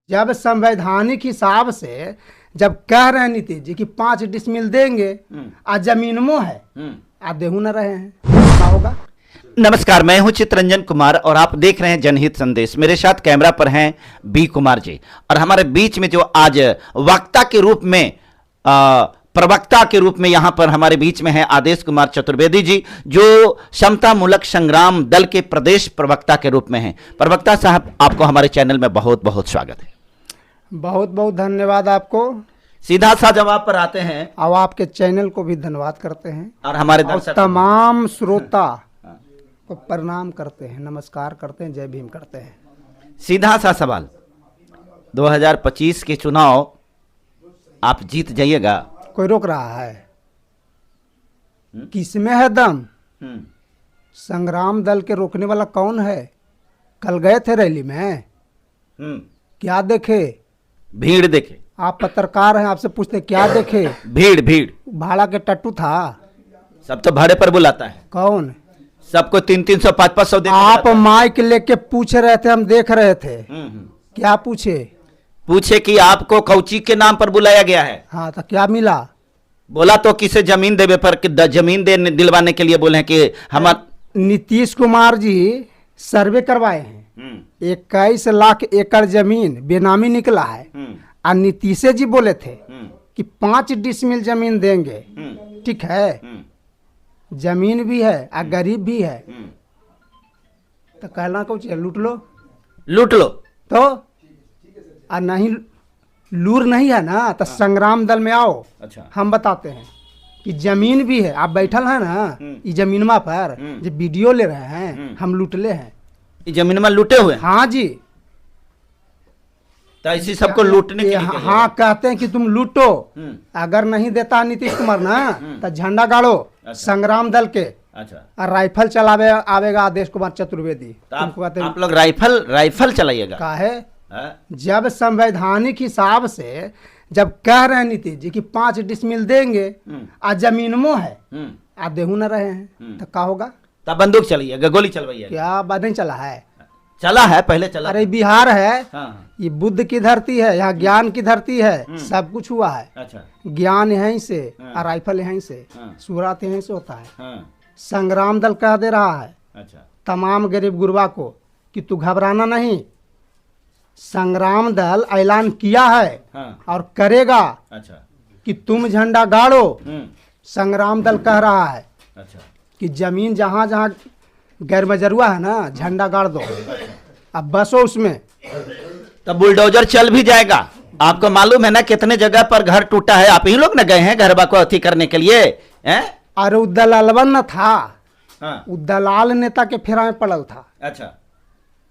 जब संवैधानिक हिसाब से जब कह रहे हैं नीतीश जी कि 5 डिसमिल देंगे आ जमीनों है आ देहू न रहे हैं, क्या होगा। नमस्कार, मैं हूं चित्रंजन कुमार और आप देख रहे हैं जनहित संदेश। मेरे साथ कैमरा पर हैं बी कुमार जी और हमारे बीच में जो आज वक्ता के रूप में प्रवक्ता के रूप में यहां पर हमारे बीच में है आदेश कुमार चतुर्वेदी जी, जो समता मूलक संग्राम दल के प्रदेश प्रवक्ता के रूप में हैं। प्रवक्ता साहब, आपको हमारे चैनल में बहुत बहुत स्वागत है। बहुत बहुत धन्यवाद आपको। सीधा सा जवाब पर आते हैं और आपके चैनल को भी धन्यवाद करते हैं और हमारे तमाम श्रोता को प्रणाम करते हैं, नमस्कार करते हैं, जय भीम करते हैं। सीधा सा सवाल, 2025 के चुनाव आप जीत जाइएगा? कोई रोक रहा है? किसमें है दम? संग्राम दल के रोकने वाला कौन है? कल गए थे रैली में, क्या देखे? भीड़ देखे। आप पत्रकार हैं, आपसे पूछते क्या देखे? भीड़ भाड़ा के टट्टू था। सब तो भाड़े पर बुलाता है। कौन? सबको 300-300 500 देते। आप माइक लेके पूछ रहे थे, हम देख रहे थे। क्या पूछे कि आपको कौची के नाम पर बुलाया गया है। हाँ, तो क्या मिला? बोला तो किसे जमीन देवे पर जमीन दिलवाने के लिए बोले कि हम नीतीश कुमार जी सर्वे करवाए हैं, 21 लाख एकड़ जमीन बेनामी निकला है। और नीतीश जी बोले थे कि 5 डिसमिल जमीन देंगे। ठीक है, जमीन भी है और गरीब भी है, तो कहना कुछ लूट लो तो। और नहीं लूर नहीं है ना, तो संग्राम दल में आओ। अच्छा। हम बताते हैं कि जमीन भी है। आप बैठल है ना ये जमीनमा पर जो वीडियो ले रहे हैं, हम लूटले हैं। ये जमीन में लूटे हुए? हाँ जी। तो इसी सबको लूटने के लिए हाँ, कहते हैं कि तुम लूटो। अगर नहीं देता नीतीश कुमार ना, तो झंडा गाड़ो। अच्छा। संग्राम दल के। अच्छा। और राइफल चलावे आवेगा आदेश कुमार चतुर्वेदी। तो आप लोग राइफल चलाइएगा? काहे? जब संवैधानिक हिसाब से जब कह रहे हैं नीतीश जी कि 5 डिसमिल देंगे आ जमीनों है आ देहू न रहे हैं, तो क्या होगा। तब बंदूक चलाइएगा, गोली चलवाइएगा? क्या बात नहीं चला है? चला है, पहले चला। अरे बिहार है। हाँ। ये बुद्ध की धरती है, यहाँ ज्ञान की धरती है, सब कुछ हुआ है। अच्छा। ज्ञान यहीं से और राइफल यहीं से, सूरत यहीं से होता है। संग्राम दल कह दे रहा है अच्छा तमाम गरीब गुरबा को कि तू घबराना नहीं, संग्राम दल ऐलान किया है और करेगा। अच्छा। कि तुम झंडा गाड़ो। संग्राम दल कह रहा है अच्छा कि जमीन जहाँ जहाँ गैर मजरुआ है ना, झंडा गाड़ दो। अब बसो उसमें, तब बुलडोजर चल भी जाएगा। आपको मालूम है ना कितने जगह पर घर टूटा है? आप ही लोग न गए हैं घरबा को अथी करने के लिए? अरे वो दलालवन न था। वो दलाल नेता के फेरा में पड़ल था। अच्छा।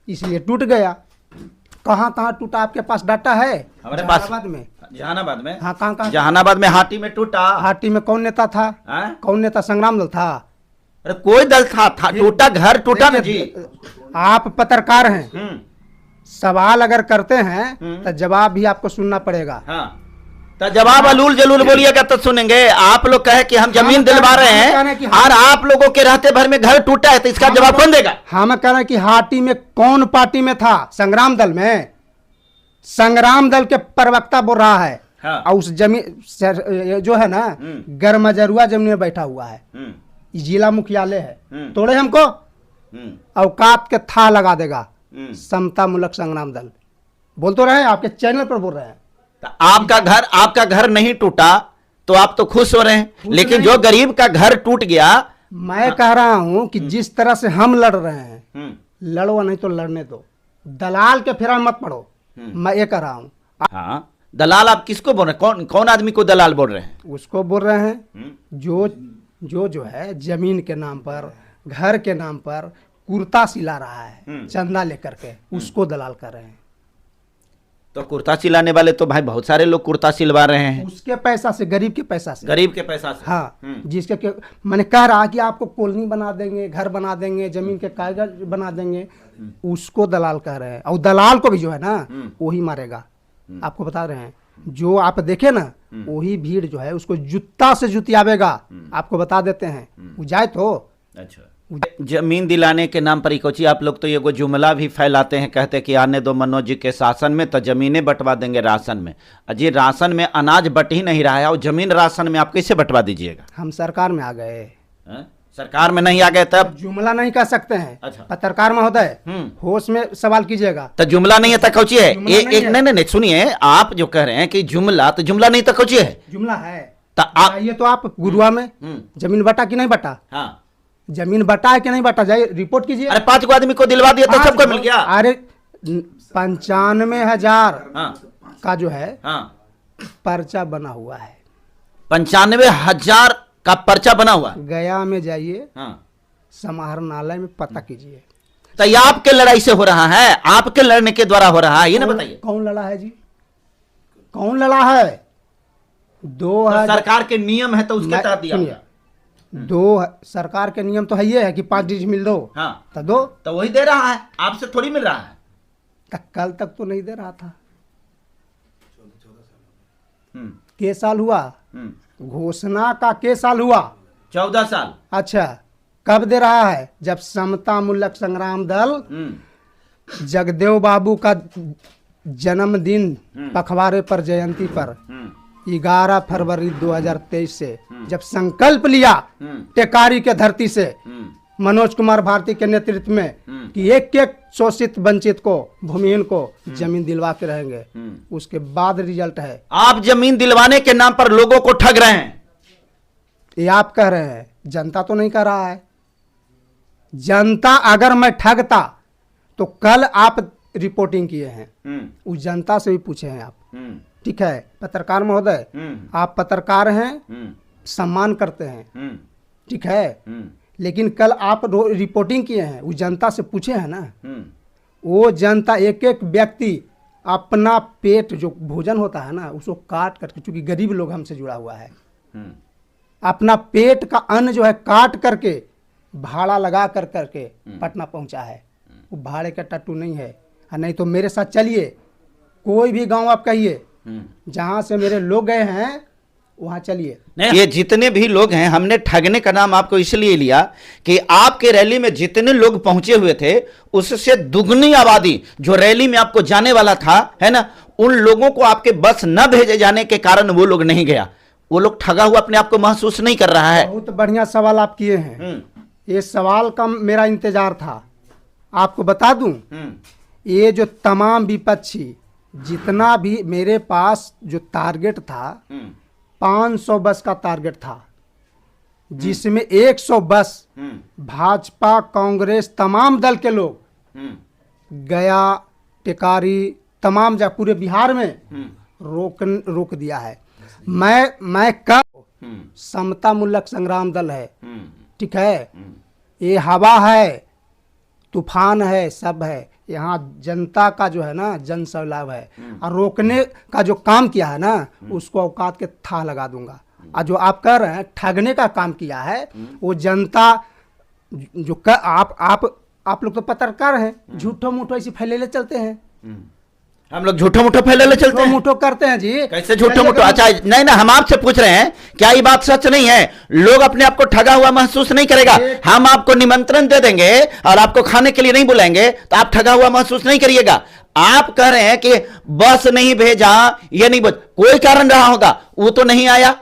इसलिए टूट गया। कहाँ टूटा? आपके पास डाटा है? हमारे पास जहानाबाद में। हाँ, कहाँ? जहानाबाद में हाटी में टूटा। हाटी में कौन नेता था? कौन नेता? संग्राम दल था। अरे कोई दल था टूटा, घर टूटा ना जी। आप पत्रकार हैं, सवाल अगर करते हैं तो जवाब भी आपको सुनना पड़ेगा। तो जवाब अलूल जलूल बोलिएगा तो सुनेंगे। आप लोग कहे कि हम जमीन दिलवा रहे हैं और आप लोगों के रहते भर में घर टूटा है, तो इसका जवाब कौन देगा? हम कह रहे हैं कि हाटी में कौन पार्टी में था? संग्राम दल में। संग्राम दल के प्रवक्ता बोल रहा है। और उस जमीन जो है ना, गरमजरुआ जमीन में बैठा हुआ है। जिला मुख्यालय है, तोड़े हमको औकात के था लगा देगा। समता मूलक संग्राम दल बोल तो रहे हैं, आपके चैनल पर बोल रहे हैं। तो आपका घर नहीं टूटा तो आप तो खुश हो रहे हैं, लेकिन जो गरीब का घर टूट गया। मैं कह रहा हूं कि जिस तरह से हम लड़ रहे हैं, लड़ो नहीं तो लड़ने दो। दलाल के फेरा मत पड़ो। मैं ये कह रहा हूँ। हाँ, दलाल आप किसको बोल रहे हैं? कौन आदमी को दलाल बोल रहे हैं? उसको बोल रहे हैं जो है जमीन के नाम पर, घर के नाम पर कुर्ता सिला रहा है चंदा लेकर के, उसको दलाल कर रहे हैं। तो कुर्ता सिलाने वाले तो भाई बहुत सारे लोग कुर्ता सिलवा रहे हैं, उसके पैसा से, गरीब के पैसा से। हाँ, जिसके मैंने कह रहा कि आपको कॉलोनी बना देंगे, घर बना देंगे, जमीन के कागज बना देंगे, उसको दलाल कह रहे हैं। और दलाल को भी जो है ना, वही मारेगा। आपको बता रहे हैं, जो आप देखे ना, वही भीड़ जो है उसको जूता से जुतियावेगा। आपको बता देते हैं, वो जाए तो अच्छा जमीन दिलाने के नाम पर कोची आप लोग तो ये जुमला भी फैलाते हैं, कहते हैं कि आने दो मनोज जी के शासन में तो जमीनें बंटवा देंगे राशन में। अजी राशन में अनाज बट ही नहीं रहा है और जमीन राशन में आप कैसे बंटवा दीजिएगा? हम सरकार में आ गए। सरकार में नहीं आ गए तब जुमला नहीं कह सकते हैं। अच्छा। पत्रकार महोदय, होश में सवाल कीजिएगा। तो जुमला नहीं है तो कौची है? एक नहीं सुनिए, आप जो कह रहे हैं कि जुमला, तो जुमला नहीं तो कौची है? जुमला है। तो आप ये तो आप गुरुआ में जमीन बटा कि नहीं बटा? हाँ, जमीन बटा है कि नहीं बटा, जाइए रिपोर्ट कीजिए। अरे 5 को आदमी को दिलवा दिया तो सबको मिल गया। अरे 95,000 का जो है पर्चा बना हुआ है। 95,000 का पर्चा बना हुआ। गया में जाइए, समाहरणालय में पता कीजिए। तो ये आपके लड़ाई से हो रहा है, आपके लड़ने के द्वारा हो रहा है, ये ना बताइए। कौन लड़ा है जी? कौन लड़ा है? तो सरकार के नियम है तो उसके तहत दिया। सरकार के नियम तो है ये है कि 5 डिसमिल दो। तो दो, तो वही दे रहा है, आपसे थोड़ी मिल रहा है। कल तक तो नहीं दे रहा था। के साल हुआ घोषणा का? के साल हुआ? 14 साल। अच्छा, कब दे रहा है? जब समता मूलक संग्राम दल जगदेव बाबू का जन्मदिन पखवाड़े पर, जयंती पर 11 फरवरी 2023 से जब संकल्प लिया टेकारी के धरती से मनोज कुमार भारती के नेतृत्व में कि एक एक शोषित वंचित को, भूमिहीन को जमीन दिलवा के रहेंगे, उसके बाद रिजल्ट है। आप जमीन दिलवाने के नाम पर लोगों को ठग रहे हैं। ये आप कह रहे हैं, जनता तो नहीं कह रहा है। जनता अगर मैं ठगता तो कल आप रिपोर्टिंग किए हैं, उस जनता से भी पूछे हैं आप। ठीक है पत्रकार महोदय, आप पत्रकार हैं, सम्मान करते हैं, ठीक है, लेकिन कल आप रिपोर्टिंग किए हैं, उस जनता से पूछे हैं ना। वो जनता, एक एक व्यक्ति अपना पेट, जो भोजन होता है ना, उसको काट करके, चूंकि गरीब लोग हमसे जुड़ा हुआ है, अपना पेट का अन्न जो है काट करके भाड़ा लगा कर करके पटना पहुंचा है। वो भाड़े का टट्टू नहीं है। नहीं तो मेरे साथ चलिए, कोई भी गांव आप कहिए जहां से मेरे लोग गए हैं वहां चलिए। ये जितने भी लोग हैं, हमने ठगने का नाम आपको इसलिए लिया कि आपके रैली में जितने लोग पहुंचे हुए थे उससे दुगनी आबादी जो रैली में आपको जाने वाला था, है ना, उन लोगों को आपके बस न भेजे जाने के कारण वो लोग नहीं गया। वो लोग ठगा हुआ अपने आप को महसूस नहीं कर रहा है। बहुत बढ़िया सवाल आप किए हैं। ये सवाल का मेरा इंतजार था। आपको बता दूं, ये जो तमाम विपक्षी, जितना भी मेरे पास जो टारगेट था, 500 बस का टारगेट था, जिसमें 100 बस भाजपा, कांग्रेस, तमाम दल के लोग गया, टेकारी, तमाम जगह पूरे बिहार में रोक दिया है। मैं कब समता मूलक संग्राम दल है, ठीक है, ये हवा है, तूफान है, सब है। यहाँ जनता का जो है ना जन सैलाब है, और रोकने का जो काम किया है ना, उसको औकात के था लगा दूंगा। और जो आप कह रहे हैं ठगने का काम किया है, वो जनता जो आप लोग तो पत्रकार हैं, झूठो मूठो ऐसे फैलेले चलते हैं। हम लोग झूठो मूठो फैलेले चलते हैं, मूठो करते हैं जी। कैसे झूठो मूठो? अच्छा नहीं ना, हम आपसे पूछ रहे हैं क्या ये बात सच नहीं है? लोग अपने आप को ठगा हुआ महसूस नहीं करेगा। हम आपको निमंत्रण दे देंगे और आपको खाने के लिए नहीं बुलाएंगे तो आप ठगा हुआ महसूस नहीं करिएगा। आप कह रहे हैं कि बस नहीं भेजा, ये नहीं कोई कारण रहा होगा, वो तो नहीं आया।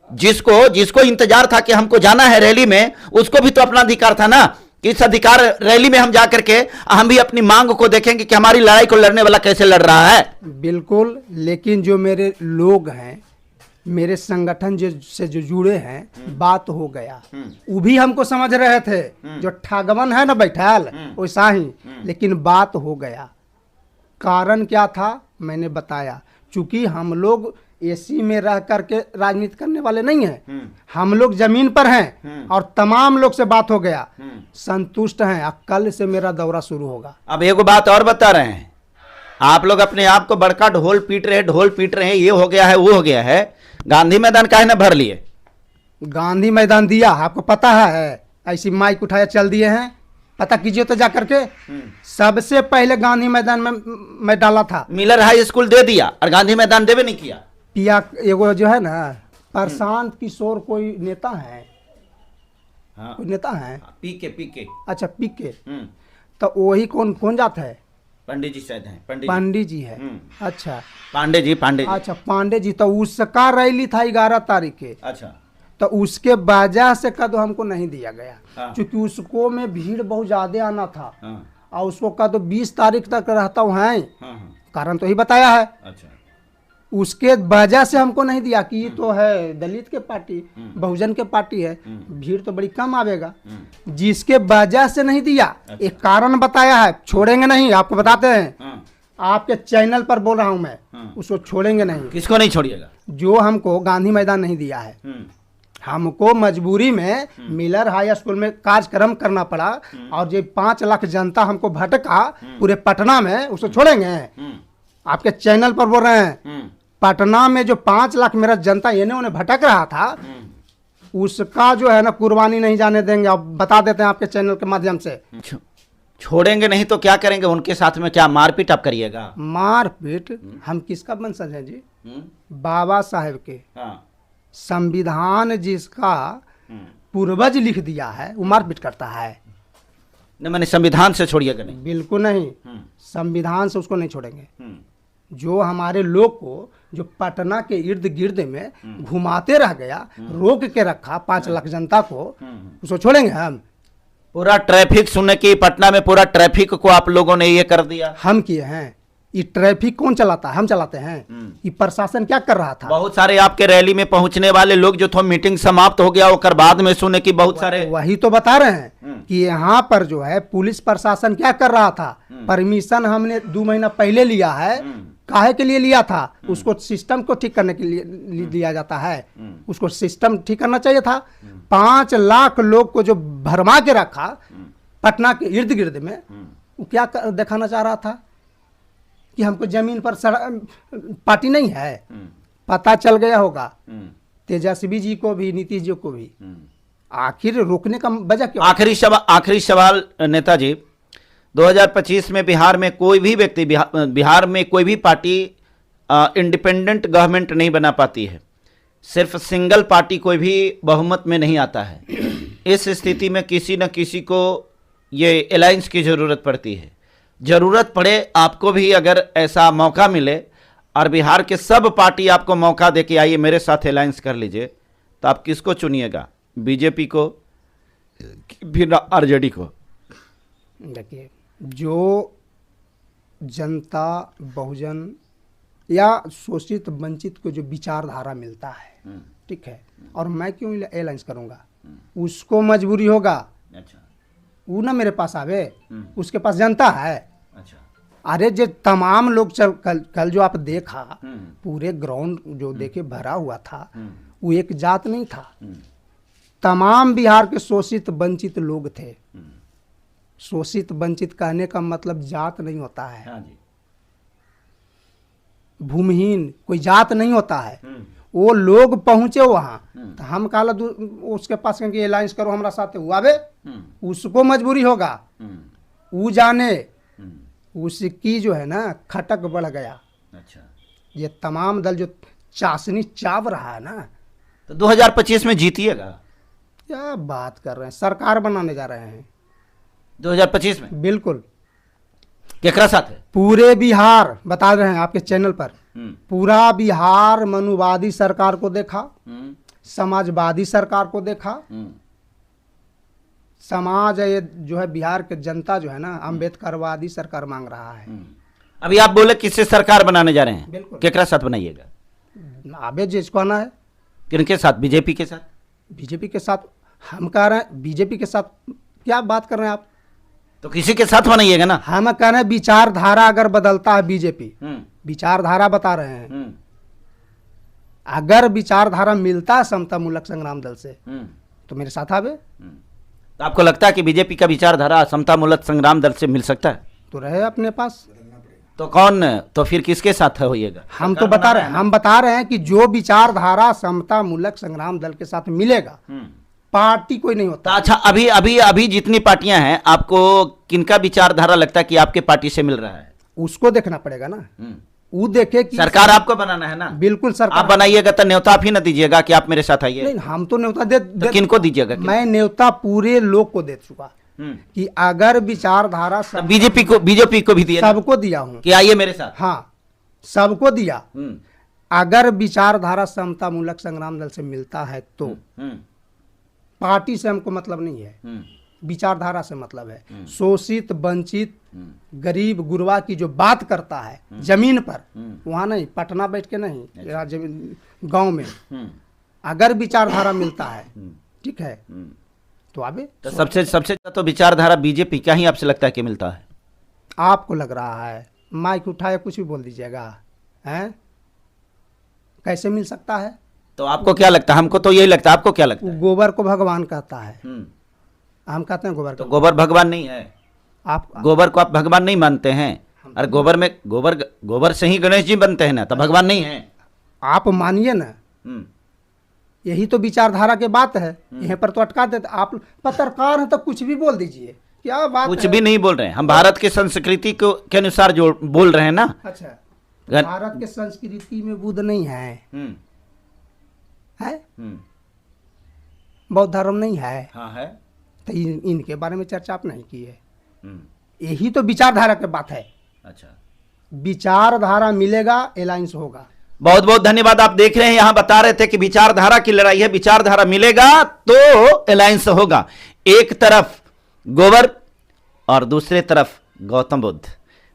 जिसको इंतजार था कि हमको जाना है रैली में, उसको भी तो अपना अधिकार था ना कि इस अधिकार रैली में हम जाकर के हम भी अपनी मांग को देखेंगे कि हमारी लड़ाई को लड़ने वाला कैसे लड़ रहा है। बिल्कुल, लेकिन जो मेरे लोग हैं, मेरे संगठन से जो जुड़े हैं, बात हो गया। वो भी हमको समझ रहे थे, जो ठगवन है ना बैठल वैसा ही, लेकिन बात हो गया। कारण क्या था मैंने बताया, चूंकि हम लोग एसी में रह करके राजनीति करने वाले नहीं हैं, हम लोग जमीन पर हैं और तमाम लोग से बात हो गया, संतुष्ट हैं। अब कल से मेरा दौरा शुरू होगा। अब एक बात और बता रहे हैं, आप लोग अपने आप को बड़का ढोल पीट रहे हैं, ये हो गया है, वो हो गया है। गांधी मैदान काहे ना भर लिए? गांधी मैदान दिया, आपको पता है, ऐसी माइक उठाया चल दिए हैं, पता कीजिए तो जा करके। सबसे पहले गांधी मैदान में मैं डाला था। मिलर हाई स्कूल दे दिया और गांधी मैदान देवे नहीं किया। पिया एगो जो है ना, प्रशांत किशोर कोई नेता है, हाँ। कोई नेता है? पीके अच्छा पीके, तो वही कौन कौन जाता है? पंडित जी शायद हैं, पांडे जी है। अच्छा पांडे जी अच्छा पांडे जी, तो उसका रैली था 11 तारीख के। अच्छा तो उसके वजह से कद हमको नहीं दिया गया, हाँ। क्योंकि उसको में भीड़ बहुत ज्यादा आना था, हाँ और उसको कद 20 तारीख तक रहता हूँ है, हाँ हाँ कारण तो ही बताया है। अच्छा उसके वजह से हमको नहीं दिया कि ये तो है दलित के पार्टी, बहुजन के पार्टी है, भीड़ तो बड़ी कम आवेगा, जिसके वजह से नहीं दिया। एक कारण बताया है, छोड़ेंगे नहीं, आपको बताते हैं, हाँ आपके चैनल पर बोल रहा हूँ मैं, उसको छोड़ेंगे नहीं। किसको नहीं छोड़िएगा? जो हमको गांधी मैदान नहीं दिया है, हमको मजबूरी में मिलर हाई स्कूल में कार्यक्रम करना पड़ा, और जो 5 लाख जनता हमको भटका पूरे पटना में, उसको छोड़ेंगे? आपके चैनल पर बोल रहे हैं, पटना में जो 5 लाख मेरा जनता इन्हें उन्हें भटक रहा था, उसका जो है ना कुर्बानी नहीं जाने देंगे। अब बता देते हैं आपके चैनल के माध्यम से। छोड़ेंगे नहीं तो क्या करेंगे? उनके साथ में क्या मारपीट आप करिएगा? मारपीट? हम किसका वंशज हैं जी? बाबा साहेब के हाँ। संविधान जिसका पूर्वज लिख दिया है, वो मारपीट करता है? नहीं, मैंने संविधान से छोड़िएगा नहीं। बिल्कुल नहीं, संविधान से उसको नहीं छोड़ेंगे। जो हमारे लोग को जो पटना के इर्द गिर्द में घुमाते रह गया, रोक के रखा 5 लाख जनता को, उसको छोड़ेंगे हम? पूरा ट्रैफिक सुनने की, पटना में पूरा ट्रैफिक को आप लोगों ने ये कर दिया। हम किए हैं? ये ट्रैफिक कौन चलाता है? हम चलाते हैं? ये प्रशासन क्या कर रहा था? बहुत सारे आपके रैली में पहुंचने वाले लोग जो थे, मीटिंग समाप्त हो गया होकर बाद में सुने कि बहुत सारे, वही तो बता रहे हैं कि यहाँ पर जो है पुलिस प्रशासन क्या कर रहा था। परमिशन हमने 2 महीना पहले लिया है, काहे के लिए लिया था? उसको सिस्टम को ठीक करने के लिए लिया जाता है, उसको सिस्टम ठीक करना चाहिए था। 5 लाख लोग को जो भरमा के रखा पटना के इर्द गिर्द में, वो क्या दिखाना चाह रहा था कि हमको जमीन पर पार्टी नहीं है? पता चल गया होगा तेजस्वी जी को भी, नीतीश जी को भी। आखिर रोकने का वजह क्यों? आखिरी सवाल नेताजी, 2025 में बिहार में कोई भी व्यक्ति, बिहार में कोई भी पार्टी इंडिपेंडेंट गवर्नमेंट नहीं बना पाती है, सिर्फ सिंगल पार्टी कोई भी बहुमत में नहीं आता है। इस स्थिति में किसी न किसी को ये अलायंस की ज़रूरत पड़ती है। ज़रूरत पड़े आपको भी, अगर ऐसा मौका मिले और बिहार के सब पार्टी आपको मौका दे के आइए मेरे साथ अलायंस कर लीजिए, तो आप किसको चुनिएगा? बीजेपी को फिर आरजेडी को? देखिए, जो जनता, बहुजन या शोषित वंचित को जो विचारधारा मिलता है, ठीक है, और मैं क्यों अलायंस करूंगा? उसको मजबूरी होगा। अच्छा, वो ना मेरे पास आवे, उसके पास जनता है। अच्छा, अरे जो तमाम लोग कल जो आप देखा, पूरे ग्राउंड जो देखे भरा हुआ था, वो एक जात नहीं था, तमाम बिहार के शोषित वंचित लोग थे। शोषित वंचित कहने का मतलब जात नहीं होता है। हाँ जी। भूमिहीन कोई जात नहीं होता है। वो लोग पहुंचे वहां, तो हम कहला उसके पास कहेंगे अलायंस करो हमारा साथ, हुआ बे, उसको मजबूरी होगा, वो जाने, उसकी जो है ना खटक बढ़ गया। अच्छा, ये तमाम दल जो चाशनी चाव रहा है ना, तो 2025 में जीतिएगा? क्या बात कर रहे हैं, सरकार बनाने जा रहे हैं 2025 में। बिल्कुल। केकरा साथ है? पूरे बिहार, बता रहे हैं आपके चैनल पर, पूरा बिहार मनुवादी सरकार को देखा, समाजवादी सरकार को देखा, समाज ये जो है बिहार के जनता जो है ना अम्बेडकरवादी सरकार मांग रहा है। अभी आप बोले किससे सरकार बनाने जा रहे हैं? बिल्कुल। केकरा साथ बनाइएगा? आबे जिसको आना है। किनके साथ? बीजेपी के साथ? बीजेपी के साथ। हम कह रहे हैं बीजेपी के साथ। क्या बात कर रहे हैं आप? तो किसी के साथ बनाइएगा ना। हम कह रहे हैं विचारधारा अगर बदलता है बीजेपी, विचारधारा बता रहे हैं, अगर विचारधारा मिलता है समता मूलक संग्राम दल से तो मेरे साथ आवे। तो आपको लगता है कि बीजेपी का विचारधारा समता मूलक संग्राम दल से मिल सकता है? तो रहे अपने पास। तो कौन, तो फिर किसके साथ होइएगा? हम तो बता रहे हैं, हम बता रहे हैं कि जो विचारधारा समता मूलक संग्राम दल के साथ मिलेगा, पार्टी कोई नहीं होता। अच्छा, अभी अभी अभी जितनी पार्टियां हैं, आपको किनका विचारधारा लगता है कि आपके पार्टी से मिल रहा है? उसको देखना पड़ेगा ना। वो देखे कि सरकार आपको बनाना है ना, बिल्कुल आप सरकार। बनाइएगा तो न्योता आप ही ना दीजिएगा कि आप मेरे साथ आइए। नहीं, हम तो न्योता दे तो किनको दीजिएगा? मैं न्योता पूरे लोग को दे चुका कि अगर विचारधारा बीजेपी को भी दिया, सबको दिया हूँ कि आइए मेरे साथ। हाँ, सबको दिया। हम्म, अगर विचारधारा समता मूलक संग्राम दल से मिलता है तो हम्म, पार्टी से हमको मतलब नहीं है, हम्म, विचारधारा से मतलब है। शोषित, वंचित, गरीब गुरबा की जो बात करता है जमीन पर, वहाँ नहीं, पटना बैठ के नहीं, या गांव में, अगर विचारधारा मिलता है, ठीक है, तो आबे। तो सबसे ज्यादा तो विचारधारा बीजेपी क्या ही आपसे लगता है कि मिलता है? आपको लग रहा है? माइक उठाए कुछ भी बोल दीजिएगा, हैं? कैसे मिल सकता है? तो आपको क्या लगता है? हमको तो यही लगता है, आपको क्या लगता है? गोबर को भगवान कहता है, हम कहते हैं गोबर तो को। गोबर भगवान नहीं है? आप गोबर को आप भगवान नहीं मानते हैं? अरे गोबर में गोबर से ही गणेश जी बनते हैं ना, तो भगवान नहीं है? आप मानिए ना, यही तो विचारधारा के बात है। यहीं पर तो अटका देते आप। पत्रकार हैं तो कुछ भी बोल दीजिए, क्या बात कुछ है? भी नहीं बोल रहे हैं, हम भारत की संस्कृति को के अनुसार जो बोल रहे हैं ना। अच्छा, गन- भारत के संस्कृति में बुद्ध नहीं है, है? बौद्ध धर्म नहीं है, हाँ है। तो इनके बारे में चर्चा आप नहीं की है। यही तो विचारधारा की बात है। अच्छा, विचारधारा मिलेगा, अलायंस होगा। बहुत बहुत धन्यवाद। आप देख रहे हैं, यहां बता रहे थे कि विचारधारा की लड़ाई है, विचारधारा मिलेगा तो अलायंस होगा। एक तरफ गोबर और दूसरे तरफ गौतम बुद्ध।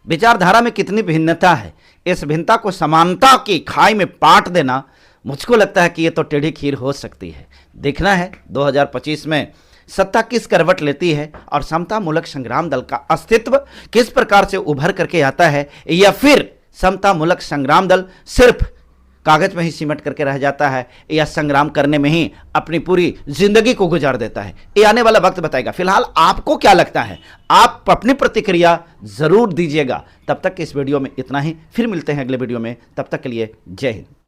विचारधारा में कितनी भिन्नता है, इस भिन्नता को समानता की खाई में पाट देना, मुझको लगता है कि ये तो टेढ़ी खीर हो सकती है। देखना है 2025 में सत्ता किस करवट लेती है और समता मूलक संग्राम दल का अस्तित्व किस प्रकार से उभर करके आता है, या फिर समता मूलक संग्राम दल सिर्फ कागज में ही सिमट करके रह जाता है, या संग्राम करने में ही अपनी पूरी जिंदगी को गुजार देता है। ये आने वाला वक्त बताएगा। फिलहाल आपको क्या लगता है, आप अपनी प्रतिक्रिया जरूर दीजिएगा। तब तक इस वीडियो में इतना ही, फिर मिलते हैं अगले वीडियो में। तब तक के लिए जय हिंद।